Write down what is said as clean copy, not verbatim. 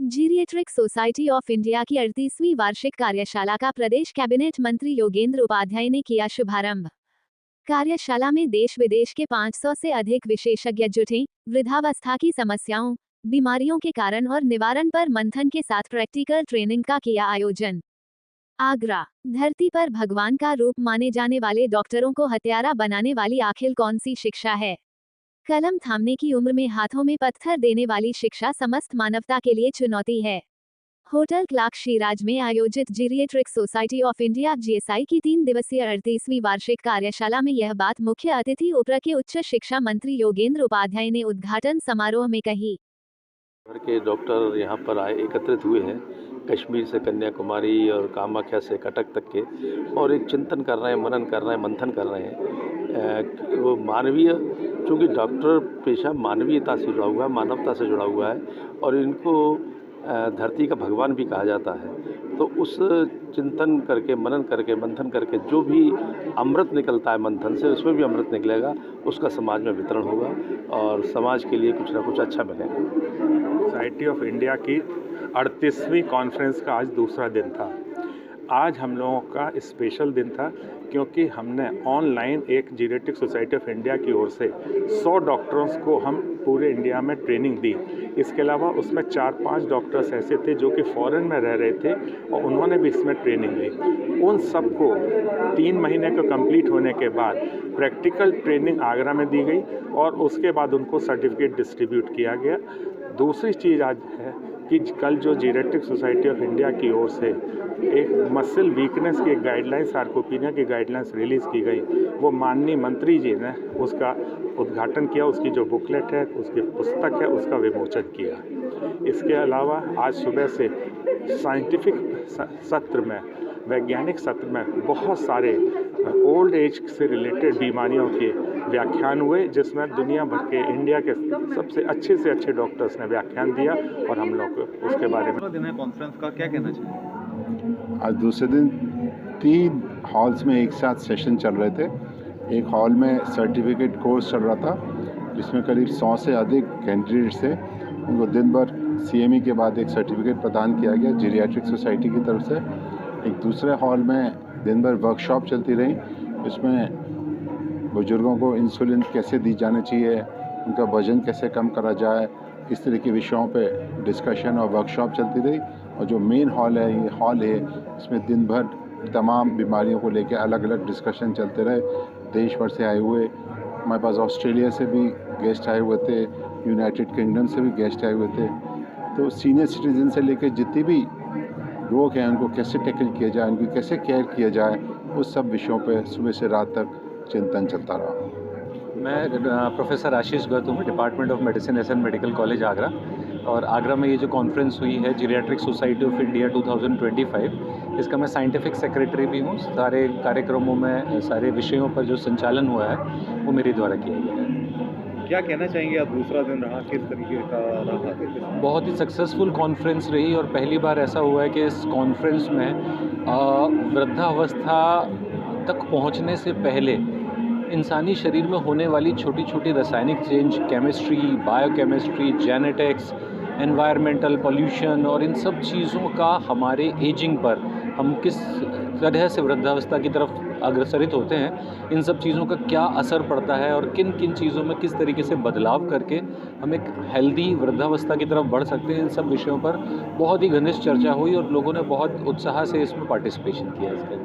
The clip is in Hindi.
जीरिएट्रिक सोसाइटी ऑफ इंडिया की 38वीं वार्षिक कार्यशाला का प्रदेश कैबिनेट मंत्री योगेंद्र उपाध्याय ने किया शुभारंभ। कार्यशाला में देश विदेश के 500 से अधिक विशेषज्ञ जुटे, वृद्धावस्था की समस्याओं, बीमारियों के कारण और निवारण पर मंथन के साथ प्रैक्टिकल ट्रेनिंग का किया आयोजन। आगरा, धरती पर भगवान का रूप माने जाने वाले डॉक्टरों को हत्यारा बनाने वाली आखिर कौन सी शिक्षा है? कलम थामने की उम्र में हाथों में पत्थर देने वाली शिक्षा समस्त मानवता के लिए चुनौती है। होटल क्लार्क शिराज में आयोजित जीरिएट्रिक सोसाइटी ऑफ इंडिया जीएसआई की 3 दिवसीय 38वीं वार्षिक कार्यशाला में यह बात मुख्य अतिथि उपरा के उच्च शिक्षा मंत्री योगेंद्र उपाध्याय ने उद्घाटन समारोह में कही। भर के डॉक्टर यहाँ पर आए एकत्रित हुए हैं, कश्मीर से कन्याकुमारी और कामाख्या से कटक तक के, और एक चिंतन कर रहे हैं, मनन कर रहे हैं, मंथन कर रहे हैं। वो मानवीय, चूँकि डॉक्टर पेशा मानवीयता से जुड़ा हुआ है, मानवता से जुड़ा हुआ है, और इनको धरती का भगवान भी कहा जाता है। तो उस चिंतन करके, मनन करके, मंथन करके जो भी अमृत निकलता है मंथन से, उसमें भी अमृत निकलेगा, उसका समाज में वितरण होगा और समाज के लिए कुछ ना कुछ अच्छा मिलेगा। सोसाइटी ऑफ इंडिया की 38वीं कॉन्फ्रेंस का आज दूसरा दिन था। आज हम लोगों का स्पेशल दिन था क्योंकि हमने ऑनलाइन एक जीरिएट्रिक सोसाइटी ऑफ इंडिया की ओर से 100 डॉक्टर्स को हम पूरे इंडिया में ट्रेनिंग दी। इसके अलावा उसमें 4-5 डॉक्टर्स ऐसे थे जो कि फॉरेन में रह रहे थे और उन्होंने भी इसमें ट्रेनिंग ली। उन सबको 3 महीने का कंप्लीट होने के बाद प्रैक्टिकल ट्रेनिंग आगरा में दी गई और उसके बाद उनको सर्टिफिकेट डिस्ट्रीब्यूट किया गया। दूसरी चीज़ आज है कि कल जो जीरिएट्रिक सोसाइटी ऑफ इंडिया की ओर से एक मसल वीकनेस की एक गाइडलाइंस, सार्कोपीनिया की गाइडलाइंस रिलीज़ की गई, वो माननीय मंत्री जी ने उसका उद्घाटन किया, उसकी जो बुकलेट है, उसकी पुस्तक है, उसका विमोचन किया। इसके अलावा आज सुबह से साइंटिफिक सत्र में, वैज्ञानिक सत्र में बहुत सारे ओल्ड एज से रिलेटेड बीमारियों के व्याख्यान हुए, जिसमें दुनिया भर के, इंडिया के सबसे अच्छे से अच्छे डॉक्टर्स ने व्याख्यान दिया और हम लोग उसके बारे में। दिन है कॉन्फ्रेंस का, क्या कहना चाहिए? आज दूसरे दिन 3 हॉल्स में एक साथ सेशन चल रहे थे। एक हॉल में सर्टिफिकेट कोर्स चल रहा था जिसमें करीब 100 से अधिक कैंडिडेट्स थे। उनको दिन भर सीएमई के बाद एक सर्टिफिकेट प्रदान किया गया जीरिएट्रिक सोसाइटी की तरफ से। एक दूसरे हॉल में दिन भर वर्कशॉप चलती रही, इसमें बुजुर्गों को इंसुलिन कैसे दी जानी चाहिए, उनका वजन कैसे कम करा जाए, इस तरह के विषयों पे डिस्कशन और वर्कशॉप चलती रही। और जो मेन हॉल है, ये हॉल है, इसमें दिन भर तमाम बीमारियों को लेकर अलग अलग डिस्कशन चलते रहे। देश भर से आए हुए, हमारे पास ऑस्ट्रेलिया से भी गेस्ट आए हुए थे, यूनाइटेड किंगडम से भी गेस्ट आए हुए थे। तो सीनियर सिटीजन से लेकर जितने भी लोग हैं, उनको कैसे टैकल किया जाए, उनकी कैसे केयर किया जाए, उस सब विषयों पे सुबह से रात तक चिंतन चलता रहा। मैं प्रोफेसर आशीष गौतम हूँ, department of medicine SN medical college Agra. और आगरा में ये जो कॉन्फ्रेंस हुई है जीरिएट्रिक सोसाइटी ऑफ इंडिया 2025, इसका मैं साइंटिफिक सेक्रेटरी भी हूँ। सारे कार्यक्रमों में, सारे विषयों पर जो संचालन हुआ है वो मेरे द्वारा किया गया है। क्या कहना चाहेंगे आप? दूसरा दिन रहा, किस तरीके का रहा? बहुत ही सक्सेसफुल कॉन्फ्रेंस रही और पहली बार ऐसा हुआ है कि इस कॉन्फ्रेंस में वृद्धावस्था तक पहुँचने से पहले इंसानी शरीर में होने वाली छोटी छोटी रासायनिक change, chemistry, biochemistry, genetics, environmental pollution और इन सब चीज़ों का हमारे एजिंग पर, हम किस तरह से वृद्धावस्था की तरफ अग्रसरित होते हैं, इन सब चीज़ों का क्या असर पड़ता है और किन किन चीज़ों में किस तरीके से बदलाव करके हम एक हेल्दी वृद्धावस्था की तरफ बढ़ सकते हैं, इन सब विषयों पर बहुत ही घनिष्ठ चर्चा हुई और लोगों ने बहुत उत्साह से इसमें पार्टिसिपेशन किया इसके।